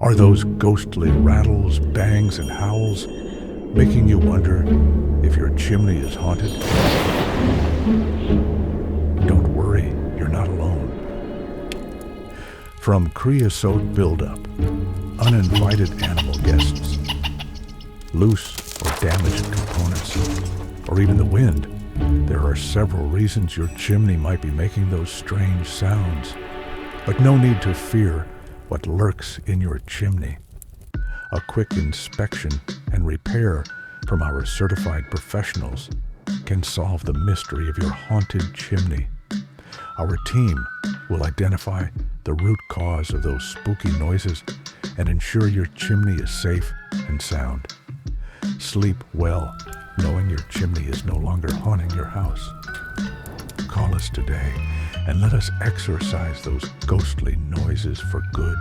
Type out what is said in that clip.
Are those ghostly rattles, bangs, and howls making you wonder if your chimney is haunted? Don't worry, you're not alone. From creosote buildup, uninvited animal guests, loose or damaged components, or even the wind, there are several reasons your chimney might be making those strange sounds. But no need to fear what lurks in your chimney. A quick inspection and repair from our certified professionals can solve the mystery of your haunted chimney. Our team will identify the root cause of those spooky noises and ensure your chimney is safe and sound. Sleep well, knowing your chimney is no longer haunting your house. Call us today and let us exorcise those ghostly noises for good.